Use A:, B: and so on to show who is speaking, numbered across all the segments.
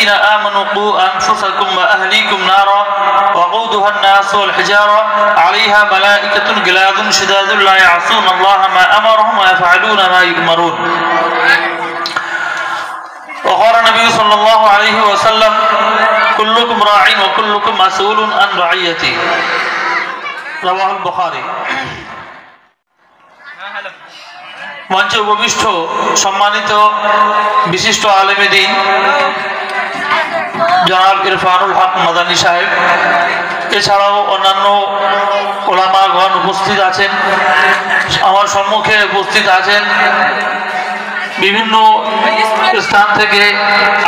A: الذين آمنوا قوا أنفسكم وأهليكم نارا وقودها الناس والحجارة عليها ملائكة غلاظ شداد لا يعصون الله ما أمرهم ويفعلون ما يؤمرون وقال النبي صلى الله عليه وسلم كلكم راع وكلكم مسؤول عن رعيته رواه البخاري মঞ্চে উপবিষ্ট সম্মানিত বিশিষ্ট আলেমে দ্বীন জনাব ইরফানুল হক মাদানী সাহেব, এছাড়াও অন্যান্য ওলামাগণ উপস্থিত আছেন। আমার সম্মুখে উপস্থিত আছেন বিভিন্ন স্থান থেকে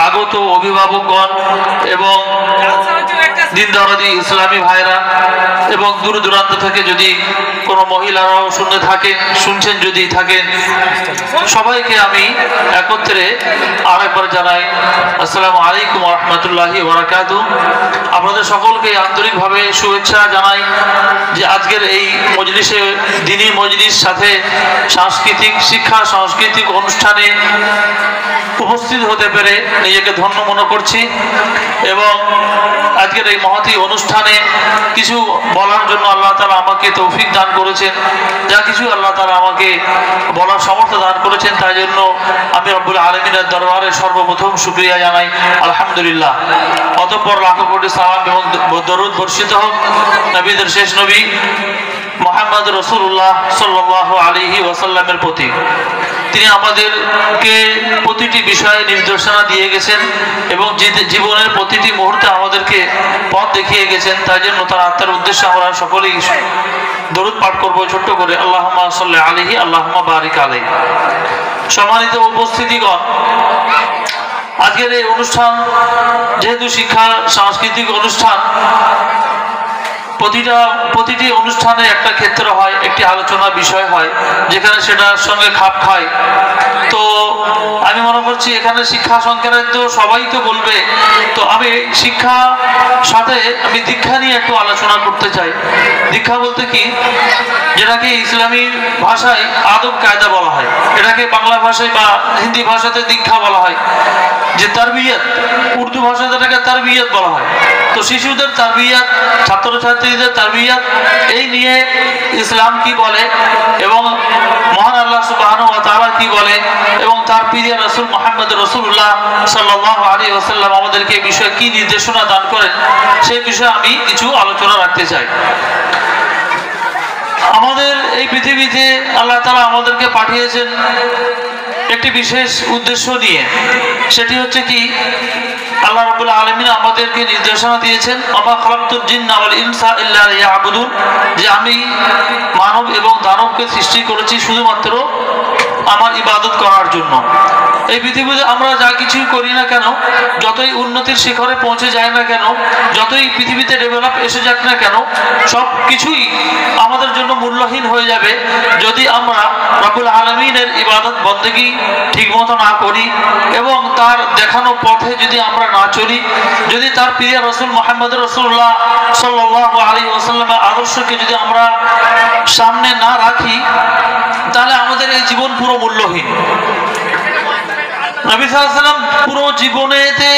A: আগত অভিভাবকগণ এবং দিন দরদি ইসলামী ভাইরা এবং দূর দূরান্ত থেকে যদি কোনো মহিলারাও শুনছেন যদি থাকেন, সবাইকে আমি একত্রে আরেকবার জানাই আসসালামু আলাইকুম ওয়া রাহমাতুল্লাহি ওয়া বারাকাতুহু। আপনাদের সকলকে আন্তরিকভাবে শুভেচ্ছা জানাই যে আজকের এই মজলিসে দ্বীনি মজলিস সাথে সাংস্কৃতিক অনুষ্ঠানে উপস্থিত হতে পেরে নিজেকে ধন্য মনে করছি এবং আজকের এই মহতী অনুষ্ঠানে কিছু বলার জন্য আল্লাহ তাআলা আমাকে তৌফিক দান করেছেন। যা কিছু আল্লাহ তাআলা আমাকে বলার সামর্থ্য দান করেছেন, তাই জন্য আমি রব্বুল আলামিনের দরবারে সর্বপ্রথম শুকরিয়া জানাই, আলহামদুলিল্লাহ। অতঃপর লাখো কোটি সালাম এবং দরুদ বর্ষিত হোক নবীদের শেষ নবী মুহাম্মদ রাসূলুল্লাহ সাল্লাল্লাহু আলাইহি ওয়াসাল্লামের প্রতি। তিনি আমাদেরকে প্রতিটি বিষয়ে নির্দেশনা দিয়ে গেছেন এবং জীবনের প্রতিটি মুহূর্তে আমাদেরকে পথ দেখিয়ে গেছেন। তাই জন্য তার আত্মার উদ্দেশ্যে আমরা সকলেই দরুদ পাঠ করবো ছোট্ট করে, আল্লাহুম্মা সাল্লি আলাইহি আল্লাহুম্মা বারিক আলাইহি। সম্মানিত উপস্থিতিগণ, আজকের এই অনুষ্ঠান যেহেতু শিক্ষা সাংস্কৃতিক অনুষ্ঠান, প্রতিটি অনুষ্ঠানে একটা ক্ষেত্র হয়, একটি আলোচনা বিষয় হয় যেখানে সেটার সঙ্গে খাপ খায়। তো আমি মনে করছি এখানে শিক্ষা সংক্রান্ত সবাই তো বলবে, তো আমি শিক্ষা সাথে আমি দীক্ষা নিয়ে একটু আলোচনা করতে চাই। দীক্ষা বলতে কি, যেটাকে ইসলামী ভাষায় আদব কায়দা বলা হয়, এটাকে বাংলা ভাষায় বা হিন্দি ভাষাতে দীক্ষা বলা হয়। যে তারবিয়াত, উর্দু ভাষাতে এটাকে তারবিয়াত বলা হয়। তো শিশুদের তারবিয়াত, ছাত্রছাত্রীদের তারবিয়াত, এই নিয়ে ইসলাম কি বলে এবং মহান আল্লাহ সুবহানাহু ওয়া তাআলা কি বলে এবং তার প্রিয় রাসূল মুহাম্মদ রাসূলুল্লাহ সাল্লাল্লাহু আলাইহি ওয়াসাল্লাম আমাদেরকে এই বিষয়ে কি নির্দেশনা দান করেন, সেই বিষয়ে আমি কিছু আলোচনা রাখতে চাই। আমাদের এই পৃথিবীতে আল্লাহ তাআলা আমাদেরকে পাঠিয়েছেন একটি বিশেষ উদ্দেশ্য নিয়ে। সেটি হচ্ছে কি, আল্লাহ রাব্বুল আলামিন আমাদেরকে নির্দেশনা দিয়েছেন ওয়া খালাকতুল জিন্না ওয়াল ইনসা ইল্লা লিয়াবুদুন, যে আমি মানব এবং দানবকে সৃষ্টি করেছি শুধুমাত্র আমার ইবাদত করার জন্য। এই পৃথিবীতে আমরা যা কিছুই করি না কেন, যতই উন্নতির শিখরে পৌঁছে যায় না কেন, যতই পৃথিবীতে ডেভেলপ এসে যাক না কেন, সব কিছুই আমাদের জন্য মূল্যহীন হয়ে যাবে যদি আমরা রব্বুল আলামিনের ইবাদত বন্দেগী ঠিকমতো না করি এবং তার দেখানো পথে যদি আমরা না চলি, যদি তার প্রিয় রাসূল মুহাম্মদ রাসূলুল্লাহ সাল্লাল্লাহু আলাইহি ওয়াসাল্লামের আদর্শকে যদি আমরা সামনে না রাখি, তাহলে আমাদের এই জীবন পুরো মূল্যহীন। নবী সাল্লাল্লাহু আলাইহি ওয়াসাল্লাম পুরো জীবনেতে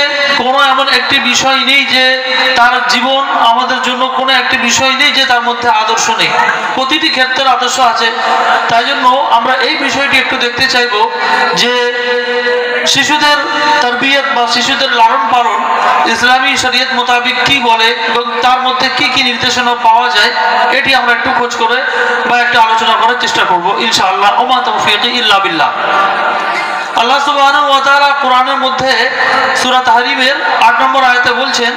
A: কোনো এমন একটি বিষয় নেই যে তার জীবন আমাদের জন্য কোনো একটি বিষয় নেই যে তার মধ্যে আদর্শ নেই। প্রতিটি ক্ষেত্রে আদর্শ আছে। তাই জন্য আমরা এই বিষয়টি একটু দেখতে চাইব যে শিশুদের তারবিয়ত বা শিশুদের লালন পালন ইসলামী শরীয়ত মোতাবেক কি বলে এবং তার মধ্যে কি কি নির্দেশনা পাওয়া যায়, এটি আমরা একটু খোঁজ করে বা একটু আলোচনা করার চেষ্টা করব ইনশাআল্লাহ। ওমা তাওফীকি ইল্লা বিল্লাহ। আল্লাহ সুবহানাহু ওয়া তাআলা কোরআনের মধ্যে সূরা তাহরিমের ৮ নম্বর আয়াতে বলছেন,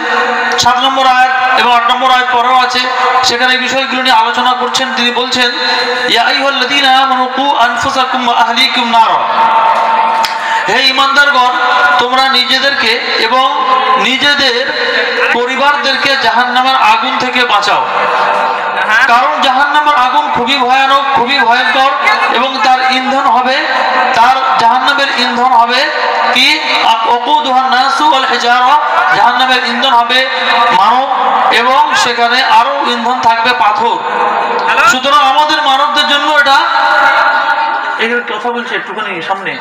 A: ৭ নম্বর আয়াত এবং ৮ নম্বর আয়াত পরেও আছে, সেখানে এই বিষয়গুলো নিয়ে আলোচনা করছেন। তিনি বলছেন, ইয়া আইয়ুহাল্লাযীনা আমানু কু আনফুসাকুম ওয়া আহলিকুম নারা, হে ঈমানদারগণ, তোমরা নিজেদেরকে এবং নিজেদের পরিবারদেরকে জাহান্নামের আগুন থেকে বাঁচাও। কারণ জাহান্নামের আগুন খুবই ভয়ানক, খুবই ভয়ঙ্কর এবং তার ইন্ধন হবে, তার জাহান্নামের ইন্ধন হবে কি, ওয়াকুদুহান নাসু ওয়াল হিজারা, জাহান্নামের ইন্ধন হবে মানব এবং সেখানে আরো ইন্ধন থাকবে পাথর। সুতরাং আমাদের মানবদের জন্য এটা, এই কথা বলছে একটুখানি সামনে,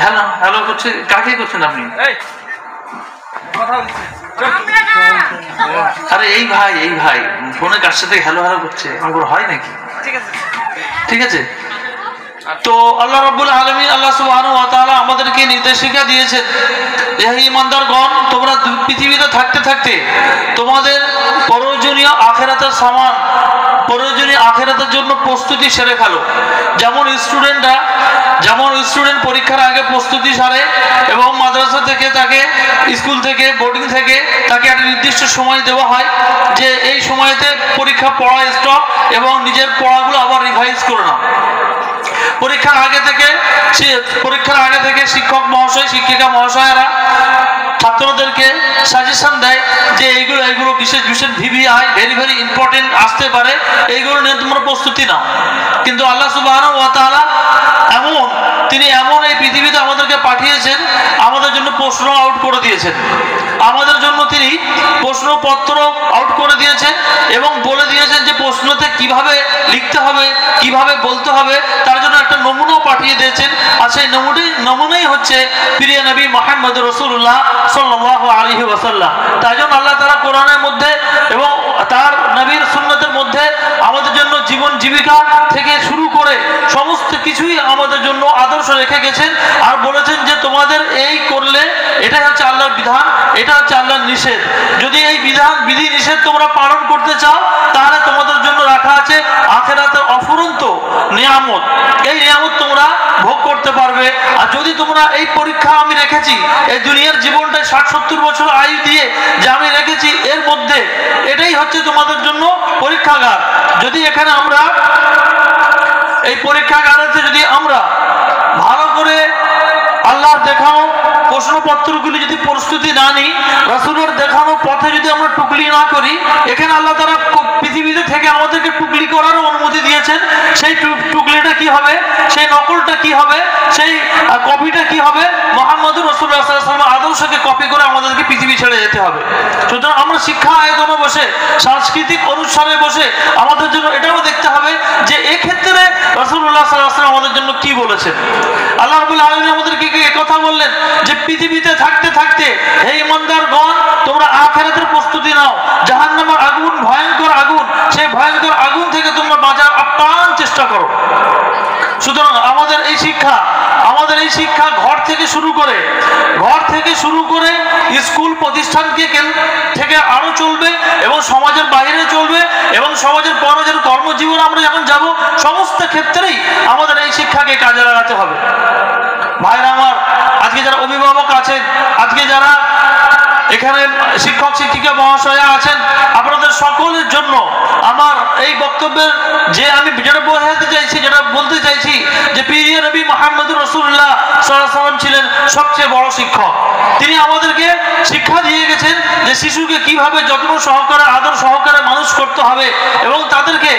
A: হ্যালো হ্যালো করছে, কাকে করছেন আপনি? আরে এই ভাই ফোনে কার সাথে হ্যালো হ্যালো করছে, আমার হয় নাকি? ঠিক আছে। তো আল্লাহ রাব্বুল আলামিন আল্লাহ সুবহানাহু ওয়া তাআলা আমাদেরকে নির্দেশিকা দিয়েছেন, হে ঈমানদারগণ, তোমরা পৃথিবীতে থাকতে থাকতে তোমাদের প্রয়োজনীয় আখিরাতের সামান, প্রয়োজনীয় আখিরাতের জন্য প্রস্তুতি সেরে ফেলো। যেমন স্টুডেন্ট পরীক্ষার আগে প্রস্তুতি সারে এবং মাদ্রাসা থেকে তাকে, স্কুল থেকে, বোর্ডিং থেকে তাকে একটা নির্দিষ্ট সময় দেওয়া হয় যে এই সময়তে পরীক্ষা পড়া স্টপ এবং নিজের পড়াগুলো আবার রিভাইজ করে নাও। পরীক্ষার আগে থেকে শিক্ষক মহাশয়, শিক্ষিকা মহাশয়েরা ছাত্রদেরকে সাজেশন দেয় যে এইগুলো বিশেষ ভিভিআই ভেরি ভেরি ইম্পর্টেন্ট আসতে পারে, এইগুলো নিয়ে তোমরা প্রস্তুতি নাও। কিন্তু আল্লাহ সুবহানাহু ওয়া তাআলা তিনি এমন এই পৃথিবীতে আমাদেরকে পাঠিয়েছেন, আমাদের জন্য প্রশ্ন আউট করে দিয়েছেন, আমাদের জন্য তিনি প্রশ্নপত্র আউট করে দিয়েছেন এবং বলে দিয়েছেন যে প্রশ্নতে কিভাবে লিখতে হবে, কিভাবে বলতে হবে, তার জন্য একটা নমুনাও পাঠিয়ে দিয়েছেন। আর সেই নমুনাই হচ্ছে প্রিয় নবী মুহাম্মদ রাসূলুল্লাহ সাল্লাল্লাহু আলাইহি ওয়াসাল্লাম। তাই জন্য আল্লাহ তাআলা কোরআনের মধ্যে এবং তার নবীর সুন্নতের মধ্যে আমাদের জন্য জীবন জীবিকা থেকে শুরু করে সমস্ত কিছুই আমাদের জন্য আদর্শ রেখে গেছেন আর বলেছেন যে তোমাদের এই করলে এটাই হচ্ছে আল্লাহর বিধান, এটা হচ্ছে আল্লাহর নিষেধ। যদি এই বিধি নিষেধ তোমরা পালন করতে চাও তাহলে তোমাদের জন্য রাখা আছে আখিরাতের অফুরন্ত নিয়ামত, এই নিয়ামত তোমরা ভোগ করতে পারবে। আর যদি তোমরা এই পরীক্ষা আমি রেখেছি, এই দুনিয়ার জীবনটায় 60-70 বছর আয়ু দিয়ে যে আমি রেখেছি, এর মধ্যে এটাই হচ্ছে তোমাদের জন্য পরীক্ষাগার। যদি এখানে আমরা এই পরীক্ষাগারেতে যদি আমরা ভালো করে আল্লাহর দেখানো প্রশ্নপত্রগুলি যদি প্রস্তুতি না নিই, রাসূলের দেখানো পথে যদি আমরা টুকলি না করি, এখানে আল্লাহ তাআলা পৃথিবীতে থেকে আমাদেরকে টুকলি করারও অনুমতি দিয়েছেন। সেই টুকলিটা কি হবে, সেই নকলটা কি হবে, সেই কপিটা কি হবে, মুহাম্মদুর রাসূলুল্লাহ সাল্লাল্লাহু আলাইহি ওয়াসাল্লাম আদর্শকে কপি করে আমাদেরকে পৃথিবী ছেড়ে যেতে হবে। সুতরাং আমরা শিক্ষা আয়োজনে বসে, সাংস্কৃতিক অনুষ্ঠানে বসে আমাদের জন্য এটাও দেখতে হবে যে এক্ষেত্রে রাসূলুল্লাহ সাল্লাল্লাহু আলাইহি ওয়াসাল্লাম আমাদের জন্য কি বলেছেন। আল্লাহ রাব্বুল আলামিন আমাদেরকে কথা বললেন যে পৃথিবীতে থাকতে থাকতে হে ঈমানদারগণ, তোমরা আখিরাতের প্রস্তুতি নাও। জাহান্নামের আগুন ভয়ঙ্কর আগুন, সেই ভয়ঙ্কর আগুন থেকে তোমরা বাঁচার আপ্রাণ চেষ্টা করো। সুতরাং আমাদের এই শিক্ষা ঘর থেকে শুরু করে স্কুল প্রতিষ্ঠানকে থেকে আরো চলবে এবং সমাজের বাইরে চলবে এবং সমাজের পরে কর্মজীবন আমরা যখন যাব, সমস্ত ক্ষেত্রেই আমাদের এই শিক্ষাকে কাজে লাগাতে হবে। ভাইরা আমার, আজকে যারা অভিভাবক আছেন, আজকে যারা এখানে শিক্ষক শিক্ষিকা মহাশয়া আছেন, আপনাদের সকলের জন্য আমার এই বক্তব্যের যে আমি যেটা বোঝাতে চাইছি, যেটা বলতে চাইছি যে প্রিয় নবী মুহাম্মদুর রাসূলুল্লাহ সাল্লাল্লাহু আলাইহি ওয়াসাল্লাম ছিলেন সবচেয়ে বড় শিক্ষক। তিনি আমাদেরকে শিক্ষা দিয়ে গেছেন যে শিশুকে কিভাবে যত্ন সহকারে, আদর সহকারে মানুষ করতে হবে এবং তাদেরকে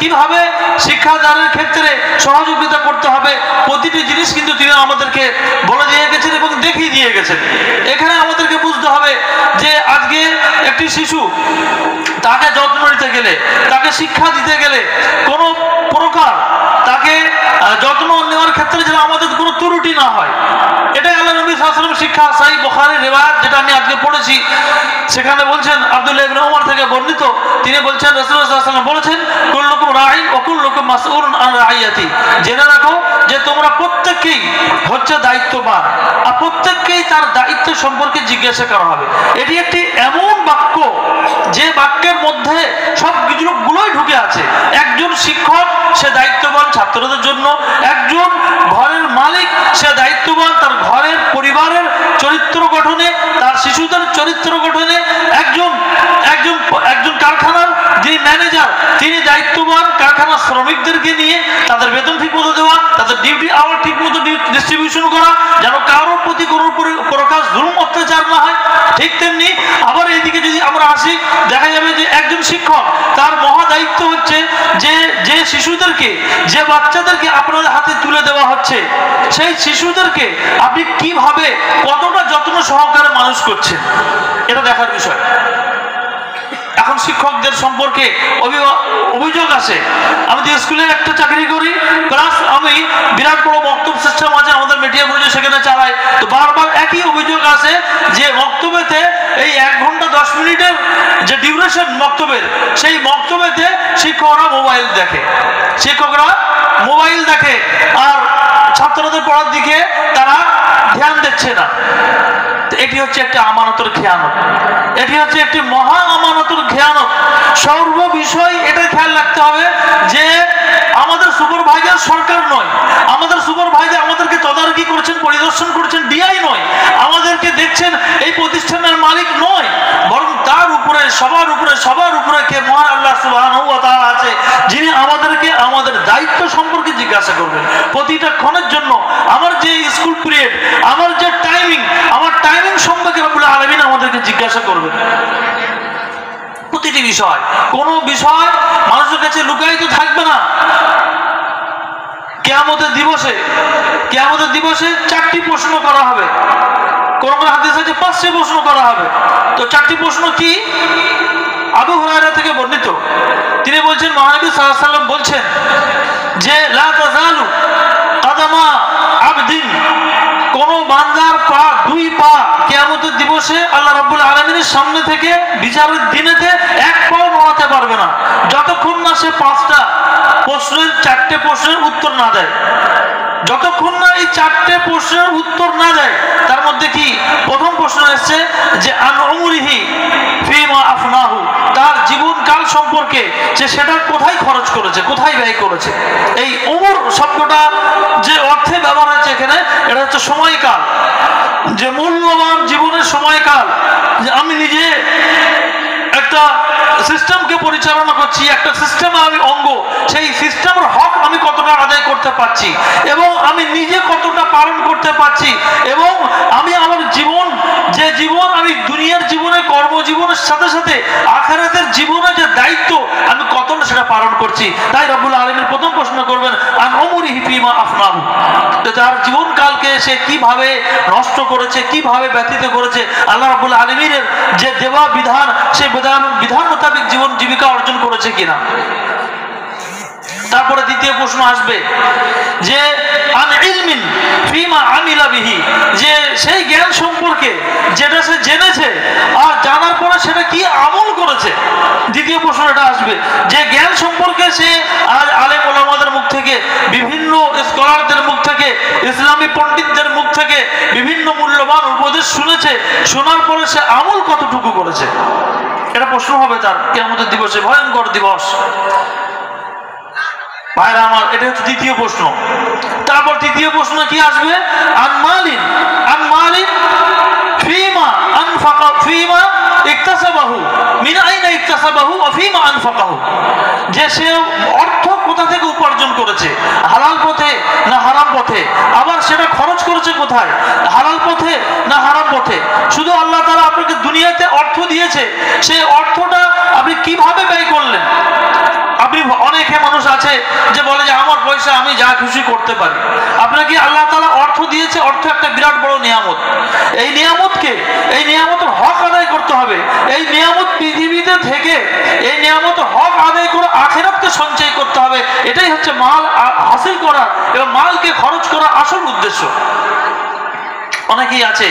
A: কিভাবে শিক্ষাদানের ক্ষেত্রে সহযোগিতা করতে হবে, প্রতিটি জিনিস কিন্তু তিনি আমাদেরকে বলে দিয়ে গেছেন এবং দেখিয়ে দিয়ে গেছেন। এখানে আমাদেরকে বুঝতে হবে যে আজকে একটি শিশু, তাকে যত্ন নিতে গেলে, তাকে শিক্ষা দিতে গেলে কোনো প্রকার তাকে যত্ন নেওয়ার ক্ষেত্রে যেন আমাদের কোনো ত্রুটি না হয়, এটাই আল্লাহ নবী সাল্লাল্লাহু আলাইহি ওয়াসাল্লাম শিক্ষা। সহিহ বুখারীর রিওয়ায়াত যেটা আমি আজকে পড়েছি, সেখানে বলছেন আব্দুল্লাহ ইবনে ওমর থেকে বর্ণিত, তিনি বলছেন রাসূলুল্লাহ সাল্লাল্লাহু আলাইহি ওয়াসাল্লাম বলেছেন কুল্লুকুম রাঈন ওয়া কুল্লুকুম মাসউলুন আন রাইয়াতি, জেনে রাখো যে তোমরা প্রত্যেককেই হচ্ছে দায়িত্ববান আর প্রত্যেককেই তার দায়িত্ব সম্পর্কে জিজ্ঞাসা করা হবে। এটি একটি এমন বাক্য যে বাক্যের মধ্যে সব কিছুগুলোই ঢুকে আছে। একজন শিক্ষক সে দায়িত্ববান ছাত্রদের জন্য, একজন ঘরের মালিক সে দায়িত্ববান তার ঘরের পরিবারের চরিত্র গঠনে, তার শিশুদের চরিত্র গঠনে, একজন কারখানার যিনি ম্যানেজার তিনি দায়িত্ববান কারখানার শ্রমিকদেরকে নিয়ে তাদের বেতন ঠিক মতো দেওয়া, তাদের ডিউটি আওয়ার ঠিক মতো ডিস্ট্রিবিউশন করা, যেন কারোর প্রতি কোনো প্রকাশ জুলুম অত্যাচার না হয়। ঠিক তেমনি আবার এইদিকে যদি আমরা আসি, দেখা যাবে যে একজন শিক্ষক তার মহা দায়িত্ব হচ্ছে যে শিশুদেরকে, যে বাচ্চাদেরকে আপনাদের হাতে তুলে দেওয়া হচ্ছে, সেই শিশুদেরকে আপনি কিভাবে কতটা যত্ন সহকারে মানুষ করছেন, এটা দেখার বিষয়। এখন শিক্ষকদের সম্পর্কে অভিযোগ আসে। আমি যে স্কুলে একটা চাকরি করি, প্লাস আমি বিরাট বড় বক্তব্য সিস্টেম আছে আমাদের মিডিয়াপুরে, সেখানে চালাই, তো বারবার একই অভিযোগ আসে যে বক্তব্যতে এই 1 ঘন্টা 10 মিনিটের যে ডিউরেশন বক্তব্যের, সেই বক্তব্যতে শিক্ষকরা মোবাইল দেখে, আর ছাত্রদের পড়ার দিকে তারা ধ্যান দিচ্ছে না। এটি হচ্ছে একটি আমানতের খেয়ানত, এটি হচ্ছে একটি মহা আমানতের খেয়ানত। সর্ব বিষয় এটা খেয়াল রাখতে হবে যে আমাদের সুপারভাইজার সরকার নয়, আমাদের সুপারভাইজার আমাদেরকে তদারকি করছেন, পরিদর্শন করছেন ডিআই নয়, আমাদেরকে দেখছেন এই প্রতিষ্ঠানের মালিক নয়, বরং তার উপরে সবার উপরে কে? মহান আল্লাহ সুবহানাহু ওয়া তাআলা আছে, যিনি আমাদেরকে আমাদের দায়িত্ব সম্পর্কে জিজ্ঞাসা করবেন প্রতিটা ক্ষণের জন্য। আমার যে স্কুল পিরিয়ড, আমার যে টাইমিং, আমার টাইমিং সম্পর্কে রব্বুল আলামিন আমাদেরকে জিজ্ঞাসা করবেন। প্রতিটি বিষয়, কোনো বিষয় মানুষের কাছে লুকায়িত থাকবে না। কিয়ামতের দিবসে 4টি প্রশ্ন করা হবে, কোন হাদিস আছে 5টি প্রশ্ন করা হবে। তো 4টি প্রশ্ন কি? আবু হুরায়রা থেকে বর্ণিত, তিনি বলছেন, মহানবী সাল্লাল্লাহু আলাইহি ওয়াসাল্লাম বলছেন যে লা তাযালু কাদামা আবদিন, কোন বান্দার পা, 2 পা কিয়ামতের দিবসে আল্লাহ রাব্বুল আলামিনের সামনে থেকে বিচারের দিনেতে 1 পাও নড়াতে পারবে না, যতক্ষণ না সে 5টা প্রশ্নের 4টে প্রশ্নের উত্তর না দেয়। যতক্ষণ না এই 4টে প্রশ্নের উত্তর না দেয়, তার মধ্যে কি প্রথম প্রশ্ন এসছে যে আন উমরিহি ফিমা আফনাহু, তার জীবনকাল সম্পর্কে যে সেটা কোথায় খরচ করেছে, কোথায় ব্যয় করেছে। এই উমর শব্দটা যে অর্থে ব্যবহার হয়েছে এখানে, এটা হচ্ছে সময়কাল, যে মূল্যবান জীবনের সময়কাল, যে আমি নিজে একটা সিস্টেমকে পরিচালনা করছি, একটা সিস্টেমে আমি অঙ্গ, সেই সিস্টেমের হক আমি কতটা আদায় করতে পারছি এবং আমি নিজে কতটা পালন করতে পারছি, এবং আমি আমার জীবন, যে জীবন আমি দুনিয়ার জীবনে কর্মজীবনের সাথে সাথে আখিরাতের জীবনে যে দায়িত্ব আমি কতটা সেটা পালন করছি। তাই রব্বুল আলামিন প্রথম প্রশ্ন করবেন আন উমরিহি ফিমা আফনাহু, তার জীবনকালকে সে কিভাবে নষ্ট করেছে, কিভাবে ব্যতীত করেছে, আল্লাহ রাব্বুল আলামিনের যে দেওয়া বিধান, সেই বিধান মোতাবেক জীবন জীবিকা অর্জন করেছে কিনা। তারপরে দ্বিতীয় প্রশ্ন আসবে যে আন ইলমিন ফিমা আমিলা বিহি, যে সেই জ্ঞান সম্পর্কে যেটা সে জেনেছে আর জানার পরে সেটা কি আমল করেছে। দ্বিতীয় প্রশ্নটা আসবে যে জ্ঞান সম্পর্কে সে আলেম ওলামাদের মুখ থেকে, বিভিন্ন স্কলারদের মুখ থেকে, ইসলামী পণ্ডিতদের মুখ থেকে বিভিন্ন মূল্যবান উপদেশ শুনেছে, শোনার পরে সে আমল কতটুকু করেছে, এটা প্রশ্ন হবে তার কিয়ামতের দিবসে, ভয়ঙ্কর দিবস। ভাইরা আমার, এটা হচ্ছে দ্বিতীয় প্রশ্ন। তারপর তৃতীয় প্রশ্ন কি আসবে? আন মালিন ফিমা আনফাকা ফিমা ইকতাসাবাহু মিন আইনা ইকতাসাবাহু ওয়া ফিমা আনফাকাহু, যে সে অর্থ কোথা থেকে উপার্জন করেছে, হালাল পথে না হারাম পথে, আবার সেটা খরচ করেছে কোথায়, হালাল পথে না হারাম পথে। শুধু আল্লাহ তাআলা আপনাকে দুনিয়াতে অর্থ দিয়েছে, সেই অর্থটা আপনি কিভাবে ব্যয় করলেন। আপনি অনেকে মানুষ আছে যে বলে যে আমার পয়সা আমি যা খুশি করতে পারি। আপনাকে আল্লাহ তাআলা অর্থ দিয়েছে, অর্থ একটা বিরাট বড় নিয়ামত। এই নিয়ামতের হক আদায় করতে হবে। এই নিয়ামত পৃথিবীতে থেকে এই নিয়ামতের হক আদায় করে আখিরাতকে সঞ্চয় করতে হবে। এটাই হচ্ছে মাল হাসিল করা এবং মালকে খরচ করা আসল উদ্দেশ্য। অনেকেই আছে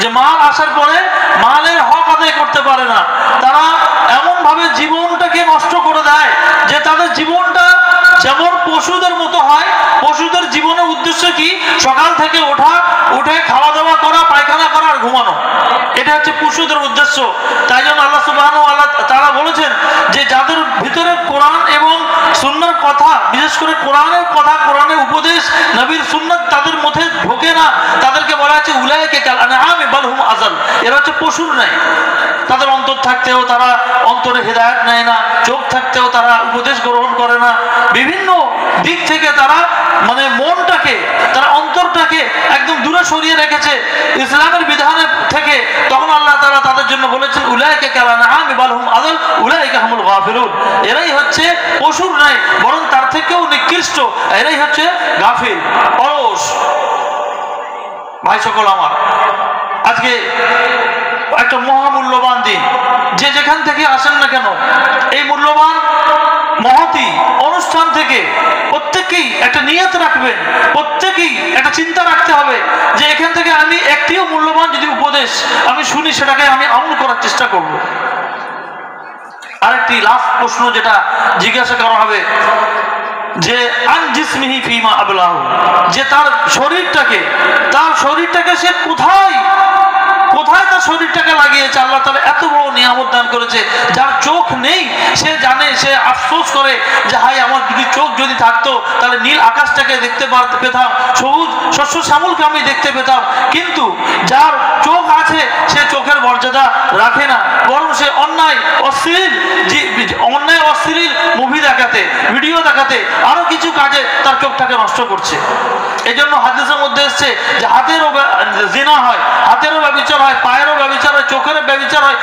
A: যে মাল আসার পরে মালের হক আদায় করতে পারে না, তারা এমন ভাবে জীবনটাকে নষ্ট করে দেয় যে তাদের জীবনটা যেমন পশুদের মতো হয়। পশুদের জীবনের উদ্দেশ্য কি? সকাল থেকে উঠে খাওয়া দাওয়া করা, পায়খানা করা আর ঘুমানো, এটা হচ্ছে পশুদের উদ্দেশ্য। তাই জন্য আল্লাহ সুবহানাহু ওয়া তাআলা বলেছেন যে যাদের ভিতরে কোরআন এবং সুন্নাহর কথা, বিশেষ করে কোরআনের কথা, কোরআনের উপদেশ, নবীর সুন্নাত তাদের মধ্যে ঢোকে না, তাদেরকে বলা হচ্ছে উলাইকা কাল আনআমি বাল হুম আযাল, এরা হচ্ছে পশুর ন্যায়। তাদের অন্তর থাকতেও তারা অন্তরে হেদায়েত নেয় না, চোখ থাকতেও তারা উপদেশ গ্রহণ করে না, বিভিন্ন দিক থেকে তারা মনটাকে, তারা অন্তরটাকে একদম দূরে সরিয়ে রেখেছে ইসলামের বিধানের থেকে। তখন আল্লাহ তাআলা তাদের জন্য বলেছেন উলাইকা কাল আনআমি বাল হুম আযাল উলাইকা হুমুল গাফিলুন, এরাই হচ্ছে পশুর ন্যায়, বরং তার থেকেও নিকৃষ্ট, এরাই হচ্ছে গাফিল, অলস। ভাই সকল আমার, আজকে একটা মহামূল্যবান দিন। যে যেখান থেকে আসেন না কেন, এই মূল্যবান মহতি অনুষ্ঠান থেকে প্রত্যেকেই একটা নিয়ত রাখবেন, প্রত্যেকেই একটা চিন্তা রাখতে হবে যে এখান থেকে আমি একটিও মূল্যবান যদি উপদেশ আমি শুনি সেটাকে আমি আমল করার চেষ্টা করব। আরেকটি লাস্ট প্রশ্ন যেটা জিজ্ঞাসা করা হবে যে আন জিসমিহি ফিমা আবলাহু, যে তার শরীরটাকে সে কোথায় তার শরীরটাকে লাগিয়েছে। আল্লাহ তাআলা এত বড় নিয়ামত দান করেছে, যার চোখ নেই সে জানে, সে আফসোস করে যে হায় আমার যদি চোখ যদি থাকতো তাহলে নীল আকাশটাকে দেখতে পেতাম, সবুজ শস্য শ্যামলকে আমি দেখতে পেতাম। কিন্তু যার চোখ আছে সে চোখের মর্যাদা রাখে না, বরং সে অন্যায় অশ্লীল মুভি দেখাতে, ভিডিও দেখাতে, আরো কিছু কাজে তার চোখটাকে নষ্ট করছে। এই জন্য হাদিসের মধ্যে এসছে যে হাতেরও জিনা হয়, হাতেরও ব্যভিচার হয়, পায়েরও ব্যভিচার হয়, চোখের ব্যভিচার হয়,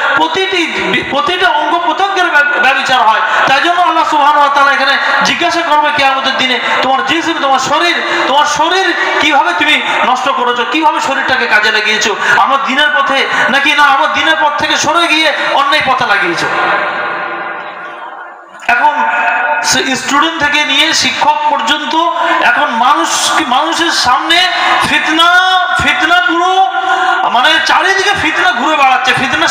A: প্রতিটা অঙ্গ প্রত্যঙ্গের ব্যভিচার হয়। তাই জন্য আল্লাহ সুবহানাহু ওয়া তাআলা এখানে জিজ্ঞাসা করবে কিয়ামতের দিনে তোমার জিসম, তোমার শরীর কিভাবে তুমি নষ্ট করেছো, কিভাবে শরীরটাকে কাজে লাগিয়েছো, আমার দিনের পথে নাকি না আমার দিনের পথ থেকে সরে গিয়ে অন্যায় পথে লাগিয়েছো। এখন স্টুডেন্ট থেকে নিয়ে শিক্ষক পর্যন্ত এখন মানুষের সামনে ফিতনা পুরো মানে চারিদিকে ফিতনা ঘুরে বেড়াচ্ছে, ফিতনা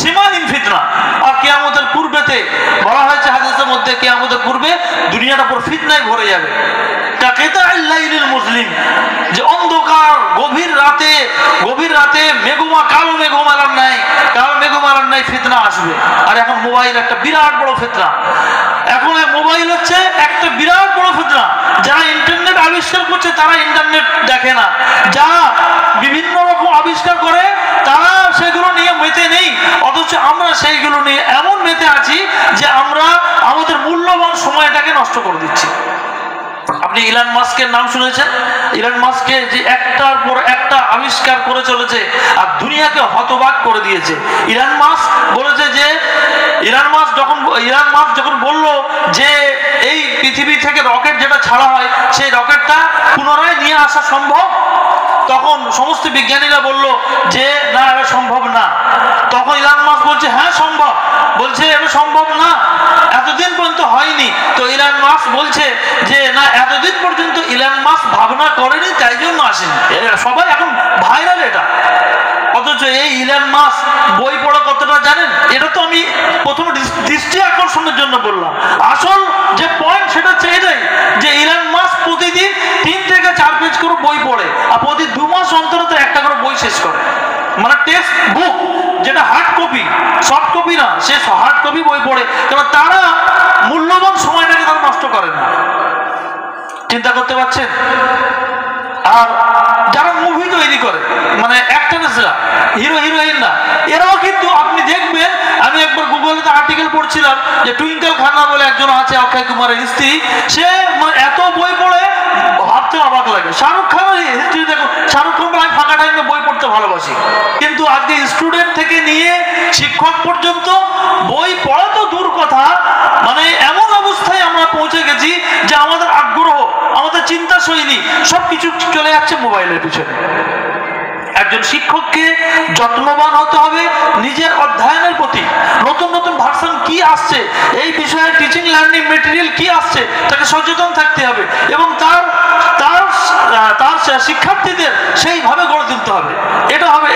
A: সীমাহীন ফিতনা। আর কিয়ামতের পূর্বেতে বলা হয়েছে হাদিসের মধ্যে, কিয়ামতের পূর্বে দুনিয়াটা পুরো ফিতনায় ভরে যাবে। মুসলিম যে অন্ধকার গভীর রাতে কালো মেঘমালার নাই ফিতনা আসবে। আর এখন মোবাইল একটা বিরাট বড় ফিতনা, এখন মোবাইল হচ্ছে একটা বিরাট বড় ফিতনা। যারা ইন্টারনেট আবিষ্কার করছে তারা ইন্টারনেট দেখে না, যারা বিভিন্ন রকম আবিষ্কার করে তারা সেগুলো নিয়ে মেতে নেই, অথচ আমরা সেইগুলো নিয়ে এমন মেতে আছি যে আমরা আমাদের মূল্যবান সময়টাকে নষ্ট করে দিচ্ছি। আপনি ইলন মাস্কের নাম শুনেছেন? ইলন মাস্কে যে একটার পর একটা আবিষ্কার করে চলেছে আর দুনিয়াকে হতবাক করে দিয়েছে। ইলন মাস্ক বলেছে যে ইলন মাস্ক যখন বলল যে এই পৃথিবী থেকে রকেট যেটা ছাড়া হয় সেই রকেটটা পুনরায় নিয়ে আসা সম্ভব, তখন সমস্ত বিজ্ঞানীরা বলল যে না এটা সম্ভব না। তখন ইলন মাস্ক বলছে হ্যাঁ সম্ভব, বলছে এটা সম্ভব না, এতদিন পর্যন্ত হয়নি। তো ইলন মাস্ক বলছে যে না এতদিন পর্যন্ত ইলন মাস্ক ভাবনা করেনি তাই জন্য আসেনি, সবাই এখন ভাইরাল এটা। অথচ এই ইলন মাস্ক বই পড়া কতটা জানেন? এটা তো আমি প্রথম দৃষ্টি আকর্ষণের জন্য বললাম। আসল যে পয়েন্ট সেটা হচ্ছে এটাই যে ইলন মাস্ক প্রতিদিন 3 থেকে 4 পেজ করে বই পড়ে আর প্রতি 2 মাস অন্তর একটা করে বই শেষ করে, মানে টেক্সট বুক যেটা হার্ড কপি, সফট কপি না, সে হার্ড কপি বই পড়ে। কারণ তারা মূল্যবান সময়টাকে তারা নষ্ট করে না। চিন্তা করতে পারছেন? আর যারা মুভি তৈরি করে মানে অ্যাক্টরেসরা, হিরো হিরোইন না, এরাও কিন্তু আপনি দেখবেন, আমি একবার গুগলে আর্টিকেল পড়ছিলাম যে টুইঙ্কেল খান্না বলে একজন আছে অক্ষয় কুমারের স্ত্রী, সে এত বই পড়ে ভাবতে অবাক লাগে। শাহরুখ খানের হিস্ট্রি দেখুন, শাহরুখ খান আমি ফাঁকা টাইমে বই পড়তে ভালোবাসি, কিন্তু আজকে স্টুডেন্ট থেকে নিয়ে শিক্ষক পর্যন্ত বই পড়া তো দূর কথা, মানে এমন অবস্থায় আমরা পৌঁছে গেছি যে আমাদের আগ্রহ, আমাদের চিন্তা শৈলী সবকিছু চলে যাচ্ছে মোবাইলের পিছনে। একজন শিক্ষককে যত্নবান হতে হবে নিজের অধ্যয়নের প্রতি। নতুন নতুন ভার্সন কি আসছে, এই বিষয়ে টিচিং লার্নিং মেটেরিয়াল কি আসছে, তাকে সচেতন থাকতে হবে এবং তার শিক্ষার্থীদের সেইভাবে গড়ে তুলতে হবে।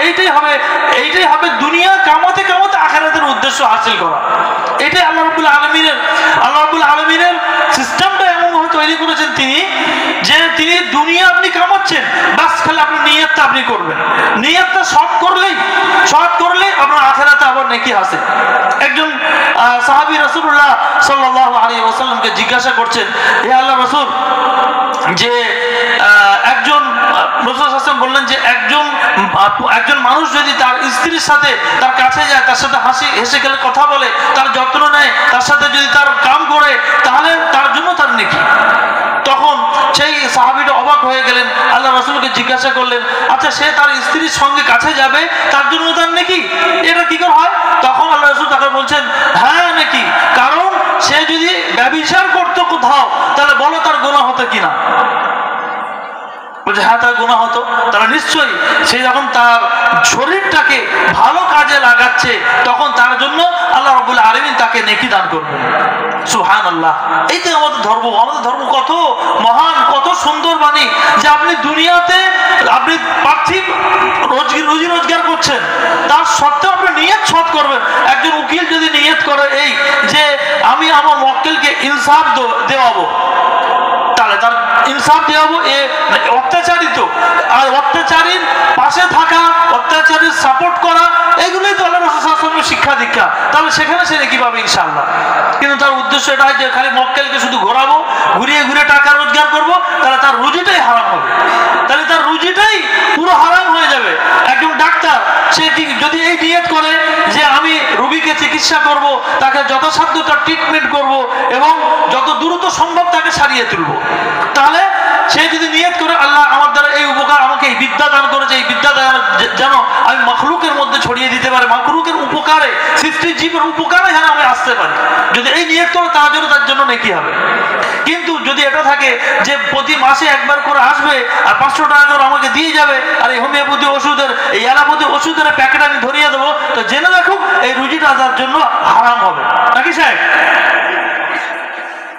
A: এইটাই হবে দুনিয়া কামাতে কামাতে আখিরাতের উদ্দেশ্য হাসিল করা। এটাই আল্লাহ রাব্বুল আলামিনের সিস্টেমটা এমনভাবে তৈরি করেছেন তিনি দুনিয়া আপনি কামাচ্ছেন, বাস খালি আপনি নিয়তটা আপনি করবেন, নিয়তটা সৎ করলে আপনার আখিরাতে আবার নেকি হাসিল। একজন সাহাবী রাসূলুল্লাহ সাল্লাল্লাহু আলাইহি ওয়াসাল্লামকে জিজ্ঞাসা করছেন, হে আল্লাহ রাসূল, যে একজন রাসূল সাল্লাল্লাহু আলাইহি ওয়াসাল্লাম বললেন যে একজন মানুষ যদি তার স্ত্রীর সাথে তার কাছে যায়, তার সাথে হেসে খেলে কথা বলে, তার যত্ন নেয়, তার সাথে যদি তার কাম করে, তাহলে তার জন্য তার নেকি। তখন সেই সাহাবীটা অবাক হয়ে গেলেন, আল্লাহ রাসূলকে জিজ্ঞাসা করলেন, আচ্ছা সে তার স্ত্রীর সঙ্গে কাছে যাবে তার জন্য তার নেকি, এটা কি করে হয়? তখন আল্লাহ রাসূল তাকে বলছেন হ্যাঁ নেকি, কারণ সে যদি ব্যভিচার করতো কোথাও তাহলে বলো তার গুনাহ হতো কিনা। বলছে হ্যাঁ তার গুনাহ হতো। তাহলে নিশ্চয়ই সে যখন তার শরীরটাকে ভালো কাজে লাগাচ্ছে, তখন তার জন্য আল্লাহ রাব্বুল আলামিন তাকে নেকি দান করবেন। সুবহানাল্লাহ। এই তো আমাদের ধর্ম। আমাদের ধর্ম কত মহান, কত সুন্দর বাণী যে আপনি দুনিয়াতে আপনি পার্থিব রুজি রোজগার করছেন, তার সত্ত্বেও আপনি নিয়ত সৎ করবেন। একজন উকিল যদি নিয়ত করে এই যে আমি আমার মক্কেলকে ইনসাফ দেওয়াবো, তাহলে তার ইনসাফ দেওয়াবো, এ অত্যাচারিত আর অত্যাচারীর পাশে থাকা, অত্যাচারীর সাপোর্ট করা, এগুলোই তো আল্লাহ রাসূল সাল্লাল্লাহু আলাইহি ওয়াসাল্লামের শিক্ষা দীক্ষা। তাহলে সেখানে সে নেকি পাবে ইনশাআল্লাহ। কিন্তু তার উদ্দেশ্য এটা যে খালি মক্কেলকে শুধু ঘোরাবো, ঘুরিয়ে ঘুরে টাকা রোজগার করবো, তাহলে তার রুজিটাই হারাম হবে, তাহলে তার রুজিটাই পুরো হারাম হয়ে যাবে। একজন ডাক্তার সে যদি এই নিয়ত করে যে আমি রোগীকে চিকিৎসা করব, তাকে যথাসাধ্য তার ট্রিটমেন্ট করব এবং যত দ্রুত সম্ভব তাকে সারিয়ে তুলব, তাহলে সে যদি নিয়ত করে আল্লাহ আমার দ্বারা এই উপকার, আমাকে এই বিদ্যা দান করেছে, এই বিদ্যা যেন আমি মখলুকের মধ্যে ছড়িয়ে দিতে পারি, মখলুকের উপকারে, সৃষ্টির জীবের উপকারে যেন আমি আসতে পারি, যদি এই নিয়ত করে তার জন্য নেকি হবে। কিন্তু যদি এটা থাকে যে প্রতি মাসে একবার করে আসবে আর 500 টাকা করে আমাকে দিয়ে যাবে, আর এই হোমিওপ্যাথি ওষুধের, এই অ্যালোপ্যাথি ওষুধের প্যাকেট আমি ধরিয়ে দেবো, তো জেনে রাখুক এই রুজিটা তার জন্য হারাম হবে, নাকি সাহেব?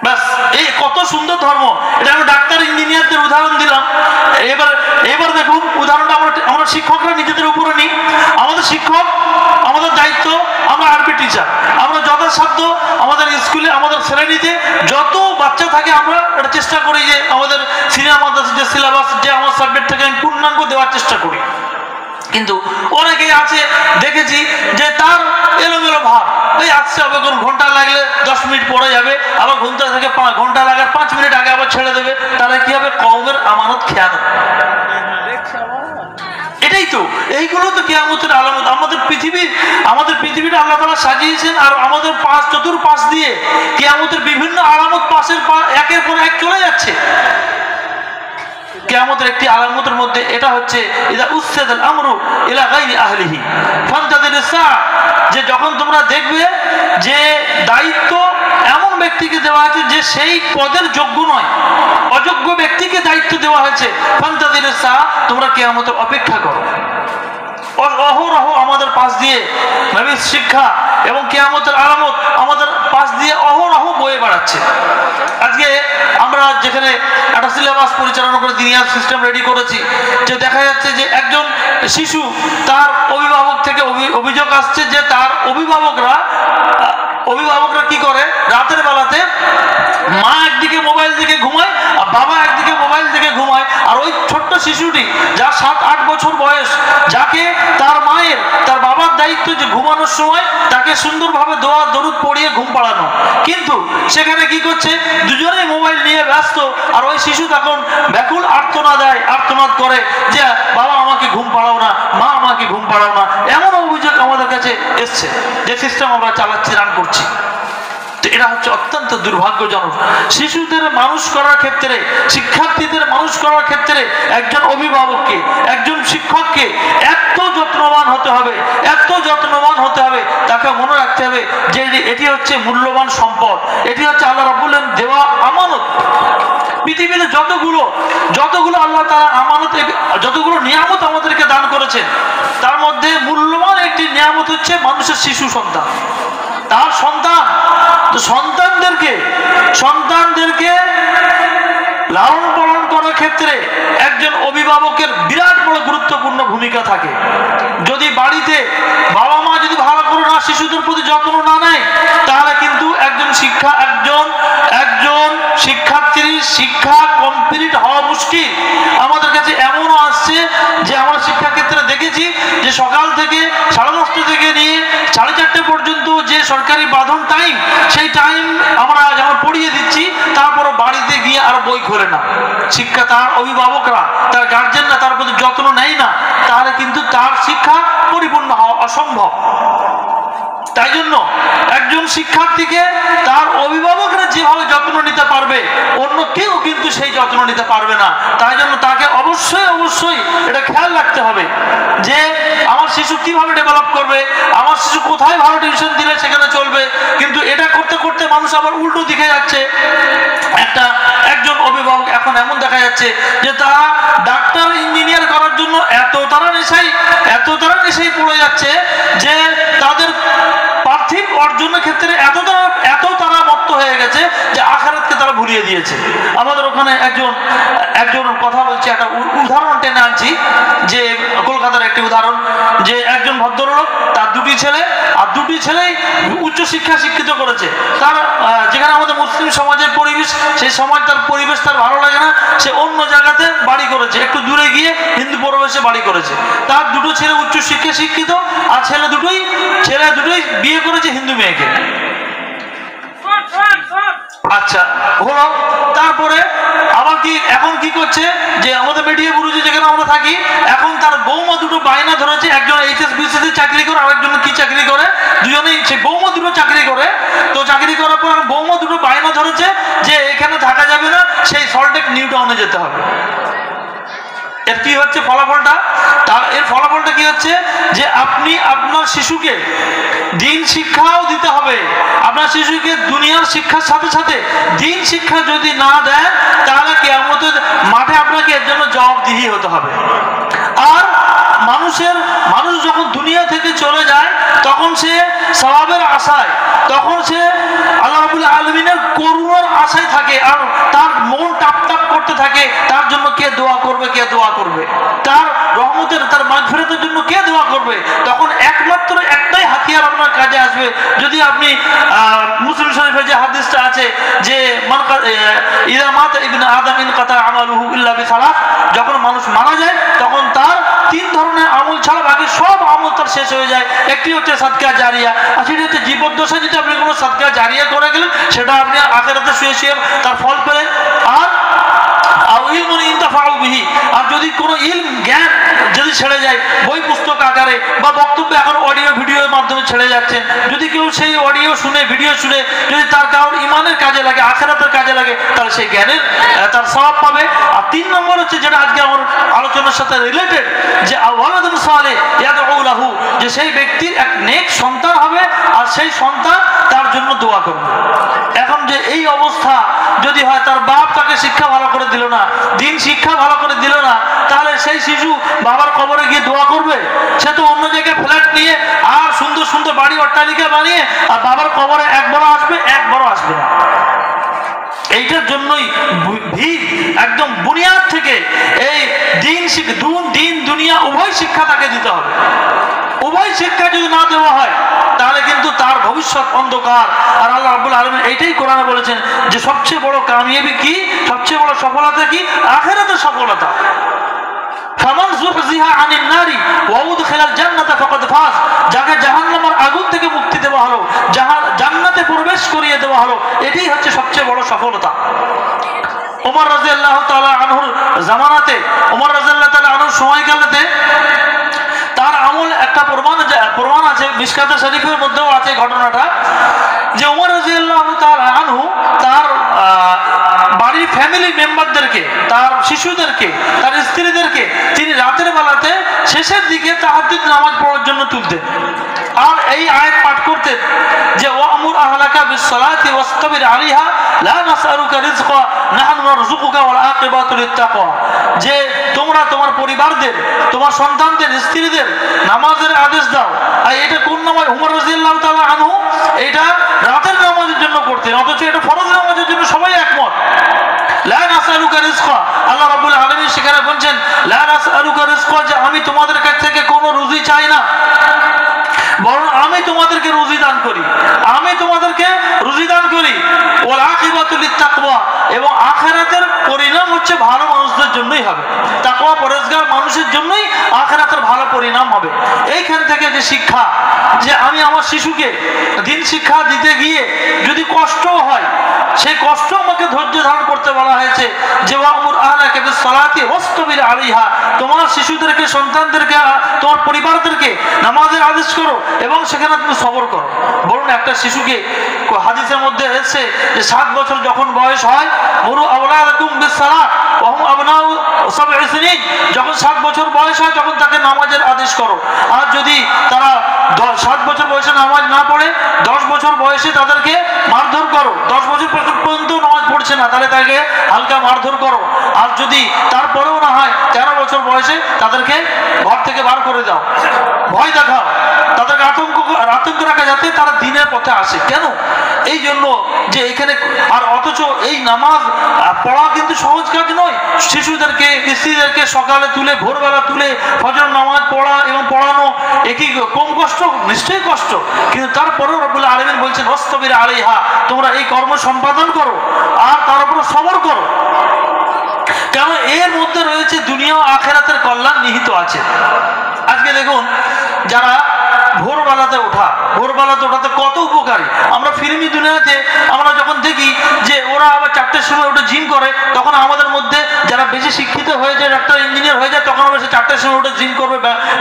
A: ব্যাস, এই কত সুন্দর ধর্ম। এটা আমি ডাক্তার ইঞ্জিনিয়ারদের উদাহরণ দিলাম। এবার দেখুন উদাহরণটা আমরা শিক্ষকরা নিজেদের উপরে নিই। আমাদের শিক্ষক, আমাদের দায়িত্ব, আমরা আরবি টিচার, আমরা যথাসাধ্য আমাদের স্কুলে, আমাদের শ্রেণীতে যত বাচ্চা থাকে আমরা এটা চেষ্টা করি যে আমাদের সিনিয়র মাদ্রাসার যে সিলেবাস, যে আমার সাবজেক্ট থেকে আমি পূর্ণাঙ্গ দেওয়ার চেষ্টা করি। কিন্তু অনেকেই আছে দেখেছি যে তার এলোমেলো ভাব, এই আসছে হবে কোন ঘন্টা লাগলে 10 মিনিট পরে যাবে, আবার ঘন্টা থেকে ঘন্টা লাগার 5 মিনিট আগে আবার ছেড়ে দেবে, তাহলে কি হবে? কওমের আমানত খেয়ানত। এটাই তো, এইগুলো তো কিয়ামতের আলামত। আমাদের পৃথিবীটা আল্লাহ তাআলা সাজিয়েছেন, আর আমাদের চতুর্পাশ দিয়ে কিয়ামতের বিভিন্ন আলামত একের পর এক চলে যাচ্ছে। কিয়ামতের একটি আলামতের মধ্যে এটা হচ্ছে ইযা উসসাদাল আমরু ইলা গায়রি আহলিহি ফান্তাযিরুস সাআ, যে যখন তোমরা দেখবে যে দায়িত্ব এমন ব্যক্তিকে দেওয়া হয়েছে যে সেই পদের যোগ্য নয়, অযোগ্য ব্যক্তিকে দায়িত্ব দেওয়া হয়েছে, ফান্তাযিরুস সাআ, তোমরা কিয়ামতের অপেক্ষা করো। অহরহ আমাদের পাশ দিয়ে নবীর শিক্ষা এবং কিয়ামতের আলামত আমাদের পাশ দিয়ে অহরহ বয়ে বেড়াচ্ছে। আজকে আমরা যেখানে একটা সিলেবাস পরিচালনা করে দিনিয়ার সিস্টেম রেডি করেছি, যে দেখা যাচ্ছে যে একজন শিশু, তার অভিভাবক থেকে অভিযোগ আসছে যে তার অভিভাবকরা কি করে, রাতের বেলাতে মা একদিকে মোবাইল দিকে ঘুমায় আর বাবা একদিকে মোবাইল দিকে ঘুমায়, আর ওই ছোট্ট শিশুটি যার 7-8 বছর বয়স, যাকে তার বাবার দায়িত্ব যে ঘুমানোর সময় তাকে সুন্দরভাবে দোয়া দরুদ পড়িয়ে ঘুম পাড়ানো, কিন্তু সেখানে কি করছে, দুজনেই মোবাইল নিয়ে ব্যস্ত, আর ওই শিশু তখন ব্যাকুল আর্তনাদ করে যে বাবা আমাকে ঘুম পাড়াও না, মা আমাকে ঘুম পাড়াও না। এমন অভিযোগ আমাদের কাছে এসছে, যে সিস্টেম আমরা চালাচ্ছি, রান করছি। এটা হচ্ছে অত্যন্ত দুর্ভাগ্যজনক। শিশুদের মানুষ করার ক্ষেত্রে, শিক্ষার্থীদের মানুষ করার ক্ষেত্রে একজন অভিভাবককে, একজন শিক্ষককে এত যত্নবান হতে হবে, তাকে মনে রাখতে হবে যে এটি হচ্ছে মূল্যবান সম্পদ, এটি হচ্ছে আল্লাহ রাব্বুল আলামিন দেওয়া আমানত। পৃথিবীতে যতগুলো আল্লাহ তাআলা আমানত, যতগুলো নিয়ামত আমাদেরকে দান করেছেন, তার মধ্যে মূল্যবান একটি নিয়ামত হচ্ছে মানুষের শিশু সন্তান, তার সন্তান। তো সন্তানদেরকে লালন পালন করার ক্ষেত্রে একজন অভিভাবকের বিরাট বড় গুরুত্বপূর্ণ ভূমিকা থাকে। যদি বাড়িতে বাবা মা যদি ভালো করে না শিশুদের প্রতি যত্ন না নেয়, তাহলে কিন্তু একজন শিক্ষার্থীর শিক্ষা কমপ্লিট হওয়া মুশকিল। আমাদের কাছে এমনও আসছে যে আমরা শিক্ষাক্ষেত্রে দেখেছি যে সকাল থেকে 10:30 থেকে নিয়ে 4:30 পর্যন্ত যে সরকারি বাঁধন টাইম, সেই টাইম আমরা পড়িয়ে দিচ্ছি, তারপরও বাড়িতে গিয়ে আর বই খোলে না। শিক্ষা, তার অভিভাবকরা, তার গার্জেনরা তার প্রতি যত্ন নেয় না, তাহলে কিন্তু তার শিক্ষা পরিপূর্ণ হওয়া অসম্ভব। তাই জন্য একজন শিক্ষার্থীকে তার অভিভাবকরা যেভাবে যত্ন নিতে পারবে, অন্য কেউ কিন্তু সেই যত্ন নিতে পারবে না। তাই জন্য তাকে অবশ্যই এটা খেয়াল রাখতে হবে যে আমার শিশু কিভাবে ডেভেলপ করবে, আমার শিশু কোথায় ভালো টিউশন দিলে সেখানে চলবে। কিন্তু এটা করতে করতে মানুষ আবার উল্টো দিকে যাচ্ছে। একজন অভিভাবক এখন এমন দেখা যাচ্ছে যে তারা ডাক্তার ইঞ্জিনিয়ার করার জন্য এত তারা নেশায় পড়ে যাচ্ছে যে অর্জনের ক্ষেত্রে এত তারা মত্ত হয়ে গেছে যে আখিরাতকে তারা ভুলিয়ে দিয়েছে। আমাদের ওখানে একজন কথা বলছে, একটা উদাহরণ টেনে আনছি, যে কলকাতার একটি উদাহরণ, যে একজন ভদ্রলোক, তার দুটি ছেলে, আর দুটি ছেলেই উচ্চশিক্ষা শিক্ষিত করেছে। তার যেখানে আমাদের মুসলিম সমাজের পরিবেশ, সেই সমাজ তার পরিবেশ তার ভালো লাগে না, সে অন্য জায়গাতে বাড়ি করেছে, একটু দূরে গিয়ে হিন্দু পরিবেশে বাড়ি করেছে। তার দুটো ছেলে উচ্চশিক্ষা শিক্ষিত, আর ছেলে দুটোই বিয়ে করেছে হিন্দু মেয়েকে। আচ্ছা হলো, তারপরে আবার এখন কি করছে, যে আমাদের মিডিয়া বুরুজে যেখানে আমরা থাকি, এখন তার বৌমা দুটো বায়না ধরেছে, একজন HSBC চাকরি করে, আরেকজন কি চাকরি করে, দুজনেই সেই বৌমা দুটো চাকরি করে। তো চাকরি করার পর বৌমা দুটো বায়না ধরেছে যে এখানে থাকা যাবে না, সেই সল্টলেক নিউ টাউনে যেতে হবে। এর কি হচ্ছে ফলাফলটা? এর ফলাফলটা কি হচ্ছে, যে আপনি আপনার শিশুকে দিন শিক্ষাও দিতে হবে। আপনার শিশুকে দুনিয়ার শিক্ষার সাথে সাথে দিন শিক্ষা যদি না দেন, তাহলে কিয়ামতের মাঠে আপনাকে এর জন্য জবাবদিহি হতে হবে। আর মানুষ যখন দুনিয়া থেকে চলে যায়, তখন সে সওয়াবের আশায়, তখন সে আল্লাহ রাব্বুল আলামিনের করুণার আশায় থাকে, আর তার মন টাপ টাপ করতে থাকে, তার জন্য কে দোয়া করবে, কে দোয়া করবে, তার রহমতের, তার মাগফিরাতের জন্য কে দোয়া করবে। তখন একমাত্র একটাই হাতিয়ার আপনার কাজে আসবে। যদি আপনি মুসলিম শরীফে যে হাদিসটা আছে, যে ইযা মাতা ইবনে আদম ইনকাতা আমালুহু ইল্লা বিসালাস, যখন মানুষ মারা যায় তখন তার 3 ধরনের আমল ছাড়া বাকি সব আমল তার শেষ হয়ে যায়। একটি হচ্ছে সাদকা জারিয়া, আর সেটি হচ্ছে জীবদ্দশায় যদি আপনি কোনো সাদকা জারিয়া করে গেলেন, সেটা আপনি আখিরাতে শুয়ে শুয়ে তার ফল পেলেন। আর আর যদি কোনো জ্ঞান যদি ছেড়ে যায়, বই পুস্তক আকারে বা বক্তব্য এখন অডিও ভিডিওর মাধ্যমে ছেড়ে যাচ্ছে, যদি কেউ সেই অডিও শুনে, ভিডিও শুনে, যদি তার কারোর ইমানের কাজে লাগে, আখিরাতের কাজে লাগে, তাহলে সেই জ্ঞানের তার সওয়াব পাবে। আর 3 নম্বর হচ্ছে, যেটা আজকে আমার আলোচনার সাথে রিলেটেড, যে ওয়ালাদুন সালেহ ইয়াদউ লাহু, যে সেই ব্যক্তির এক নেক সন্তান হবে, আর সেই সন্তান তার জন্য দোয়া করবে। এখন যে এই অবস্থা যদি হয়, তার বাপ তাকে শিক্ষা ভালো করে দিল না, দিন শিক্ষা ভালো করে দিল না, তাহলে সেই শিশু বাবার কবরে গিয়ে দোয়া করবে? সে তো অন্য জায়গায় ফ্ল্যাট নিয়ে আর সুন্দর সুন্দর বাড়ি অট্টালিকা বানিয়ে, আর বাবার কবরে একবারও আসবে না। এইটার জন্যই একদম বুনিয়াদ থেকে এই দিন দুনিয়া উভয় শিক্ষা তাকে দিতে হবে। উভয় শিক্ষা যদি না দেওয়া হয়, তাহলে কিন্তু তার ভবিষ্যৎ অন্ধকার। আর আল্লাহ রাব্বুল আলামিন এইটাই কোরআনে বলেছেন, যে সবচেয়ে বড় কামিয়াবি কি, সবচেয়ে বড় সফলতা কি? আখিরাতের সফলতা। ফামান যুহজিহা আনিন নারি ওয়া উদখিলাল জান্নাতা ফাকাদ ফাজ, যাকে জাহান্নামের আগুন থেকে মুক্তি দেওয়া হলো, জান্নাতে প্রবেশ করিয়ে দেওয়া হলো, এটাই হচ্ছে সবচেয়ে বড় সফলতা। ওমর রাদিয়াল্লাহু তাআলা আনহুর জামানাতে, ওমর রাদিয়াল্লাহু তাআলা আনহুর সময়কালেতে তার আমল একটা প্রমাণ আছে, মিশকাতে শরীফের মধ্যেও আছে ঘটনাটা, যে ওমর রাদিয়াল্লাহু তাআলা আনহু তার বাড়ির ফ্যামিলি মেম্বারদেরকে, তার শিশুদেরকে, তার স্ত্রীদেরকে তিনি রাতের বেলাতে শেষের দিকে তাহাজ্জুদ নামাজ পড়ার জন্য তুলতেন। আর এই আয়াত পাঠ করতেন, যে ওয়ামুর আহলাকা বিসসালাতি ওয়াসতাবির আলাইহা লা নাসআলুকা রিজকা নাহনু নারযুকুকা ওয়াল আকিবাতু লিত্তাকওয়া, যে তোমরা তোমার পরিবারদের, তোমার সন্তানদের, স্ত্রীদের নামাজের আদেশ দাও। আর এটা কোন নামাজ? ওমর রাদিয়াল্লাহু তাআলা আনহু এটা রাতের নামাজের জন্য করতেন, অথচ এটা ফরজ নামাজের জন্য সবাই একমত। লা নাসআলুকা রিজকা, আল্লাহ রাব্বুল আলামিন সেখানে বলেন লা নাসআলুকা রিজকা, যে আমি তোমাদের কাছ থেকে কোনো রুজি চাই না, বরং আমি তোমাদেরকে রুজি দান করি, ওয়াল আকিবাতু লিত্তাকওয়া, এবং আখিরাতের পরিণাম হচ্ছে ভালো মানুষদের জন্যই হবে। তাকওয়া পরহেজগার মানুষের জন্যই আখিরাতের ভালো পরিণাম হবে। এইখান থেকে যে শিক্ষা, যে আমি আমার শিশুকে দিন শিক্ষা দিতে গিয়ে যদি কষ্টও হয়, সেই কষ্ট আমাকে ধৈর্য ধারণ করতে বলা হয়েছে, যে ওয়ামুর আহলাকা বিসসালাতি ওয়াসতাবির আলাইহা, তোমার শিশুদেরকে, সন্তানদেরকে, তোমার পরিবারদেরকে নামাজের আদেশ করো এবং সেখানে তুমি সবর করো। বলুন, একটা শিশুকে হাদিসের মধ্যে এসেছে যে 7 বছর যখন বয়স হয়, মুরু আওলাদাকুম বিসসালাত ওয়া হুম আবনাউ 7 সিনিন, যখন 7 বছর বয়স হয় তখন তাকে নামাজের আদেশ করো। আর যদি তারা 7 বছর বয়সে নামাজ না পড়ে, 10 বছর বয়সে তাদেরকে মারধর করো। 10 বছর পর্যন্ত নামাজ পড়ছে না, তাহলে তাকে হালকা মারধর করো। আর যদি তারপরেও না হয়, 13 বছর বয়সে তাদেরকে ঘর থেকে বার করে দাও, ভয় দেখাও, তাদেরকে আতঙ্ক রাখা, যাতে তারা দিনের দিনের পথে আসে। কেন? এই জন্য যে এখানে আর অথচ এই নামাজ পড়া কিন্তু সহজ কাজ নয়। শিশুদেরকে স্ত্রীদেরকে সকালে তুলে ভোরবেলা তুলে ফজর নামাজ পড়া এবং পড়ানো একই কম কষ্ট? নিশ্চয়ই কষ্ট, কিন্তু তারপরেও রব্বুল আলামিন বলছেন ওয়াসতাবির আলাইহা, তোমরা এই কর্ম সম্পাদন করো আর তার উপর সবর করো। কেন? এর মধ্যে রয়েছে দুনিয়া ও আখিরাতের কল্যাণ নিহিত আছে। আজকে দেখুন যারা ভোরবেলাতে ওঠাতে কত উপকারী। আমরা ফিল্মি দুনিয়াতে আমরা যখন দেখি যে ওরা আবার 4টের সময় উঠে জিম করে, তখন আমাদের মধ্যে যারা বেশি শিক্ষিত হয়ে যায়, ডাক্তার ইঞ্জিনিয়ার হয়ে যায়, তখন আমরা সে 4টের সময় উঠে জিম করবে,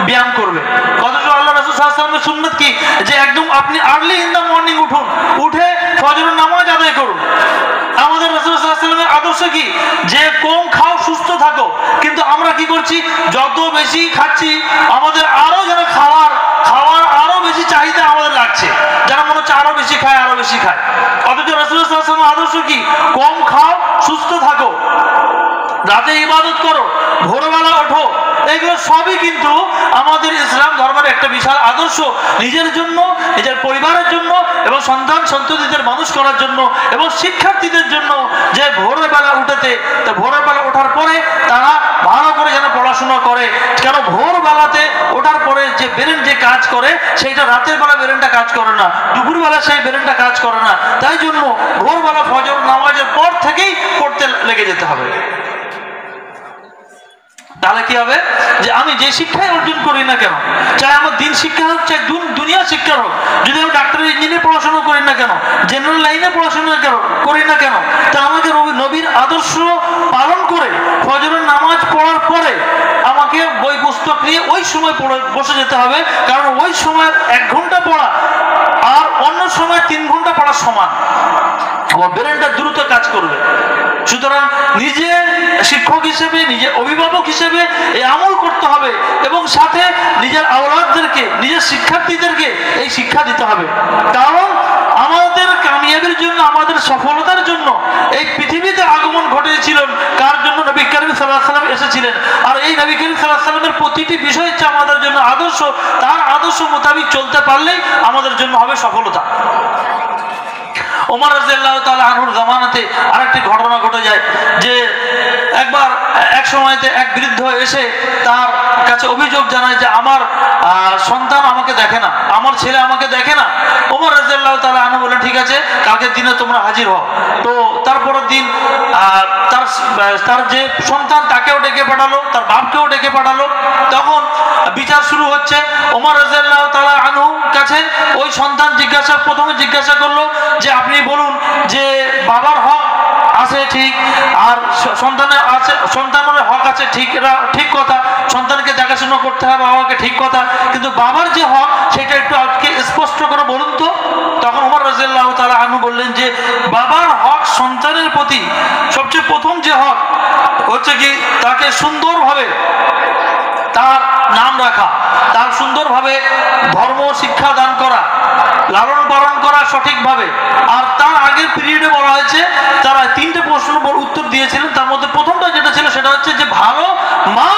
A: ব্যায়াম করবে। অথচ আল্লাহ রাসূল সাল্লাল্লাহু আলাইহি ওয়াসাল্লামের সুন্নাত কি? যে একদম আপনি আর্লি ইন দ্য মর্নিং উঠুন, উঠে ফজরের নামাজ আদায় করুন। আমাদের রাসূল সাল্লাল্লাহু আলাইহি ওয়াসাল্লামের আদর্শ কি? যে কম খাও, সুস্থ থাকো। কিন্তু আমরা কি করছি? যত বেশি খাচ্ছি আমাদের আরো যেন খাওয়ার আরো বেশি চাহিদা আমাদের লাগছে, যারা মনে হচ্ছে আরো বেশি খায়। অথচ রাসূলুল্লাহ সাল্লাল্লাহু আলাইহি ওয়াসাল্লামের আদর্শ কি? কম খাও, সুস্থ থাকো, রাতে ইবাদত করো, ভোরবেলা ওঠো। এগুলো সবই কিন্তু আমাদের ইসলাম ধর্মের একটা বিশাল আদর্শ, নিজের জন্য, নিজের পরিবারের জন্য এবং সন্তান সন্ততিদের মানুষ করার জন্য এবং শিক্ষার্থীদের জন্য, যে ভোরবেলা ওঠার পরে তারা ভালো করে যেন পড়াশোনা করে। কেন? ভোরবেলাতে ওঠার পরে যে ব্রেন যে কাজ করে সেইটা রাতের বেলা ব্রেনটা কাজ করে না, দুপুরবেলা সেই ব্রেনটা কাজ করে না। তাই জন্য ভোরবেলা ফজর নামাজের পর থেকেই পড়তে লেগে যেতে হবে। তাহলে কি হবে? যে আমি যে শিক্ষাই অর্জন করি না কেন, চাই আমার দিন শিক্ষা হোক, চাই দুনিয়া শিক্ষা হোক, যদি আমি ডাক্তার ইঞ্জিনিয়ার পড়াশোনা করি না কেন, জেনারেল লাইনে পড়াশোনা করি না কেন, তা আমাকে নবীর আদর্শ পালন করে ফজরের নামাজ পড়ার পরে আমাকে বই পুস্তক নিয়ে ওই সময় বসে যেতে হবে। কারণ ওই সময় 1 ঘন্টা পড়া আর অন্য সময় 3 ঘন্টা পড়ার সমান, আমার ব্রেনটা দ্রুত কাজ করবে। সুতরাং নিজে শিক্ষক হিসেবে, নিজে অভিভাবক হিসেবে এই আমল করতে হবে এবং সাথে নিজের আওলাদদেরকে, নিজের শিক্ষার্থীদেরকে এই শিক্ষা দিতে হবে। কারণ আমাদের কামিয়াবির জন্য, আমাদের সফলতার জন্য এই পৃথিবীতে আগমন ঘটেছিলেন কার জন্য? নবী করিম সাল্লাল্লাহু আলাইহি ওয়াসাল্লাম এসেছিলেন। আর এই নবী করিম সাল্লাল্লাহু আলাইহি ওয়াসাল্লামের প্রতিটি বিষয় হচ্ছে আমাদের জন্য আদর্শ। তার আদর্শ মোতাবেক চলতে পারলেই আমাদের জন্য হবে সফলতা। ওমর রাদিয়াল্লাহু তাআলা আনহুর জামানাতে আরেকটি ঘটনা ঘটে যায় যে এক সময়তে এক বৃদ্ধ এসে তার কাছে অভিযোগ জানায় যে আমার সন্তান আমাকে দেখে না, আমার ছেলে আমাকে দেখে না। ওমর রাদিয়াল্লাহু তাআলা আনহু বলেন ঠিক আছে, কালকের দিনে তোমরা হাজির হও। তো তারপরের দিন তার যে সন্তান তাকেও ডেকে পাঠালো, তার বাপকেও ডেকে পাঠালো। তখন বিচার শুরু হচ্ছে। ওমর রাদিয়াল্লাহু তাআলা আনহু কাছে ওই সন্তান প্রথমে জিজ্ঞাসা করলো যে আপনি বলুন যে বাবার হক আছে ঠিক, আর সন্তানের হক আছে ঠিক কথা, সন্তানকে দেখাশোনা করতে হবে বাবাকে, ঠিক কথা, কিন্তু বাবার যে হক সেটা একটু আজকে স্পষ্ট করে বলুন তো। তখন ওমর রাদিয়াল্লাহু তাআলা আনহু বললেন যে বাবার হক সন্তানের প্রতি সবচেয়ে প্রথম যে হক হচ্ছে কি, তাকে সুন্দরভাবে তার নাম রাখা, তার সুন্দরভাবে ধর্ম শিক্ষা দান করা, লালন পালন করা সঠিকভাবে। আর তার আগের পিরিয়ডে বলা হয়েছে তারা 3টে প্রশ্নের উত্তর দিয়েছিলেন, তার মধ্যে প্রথমটা যেটা ছিল সেটা হচ্ছে যে ভালো মা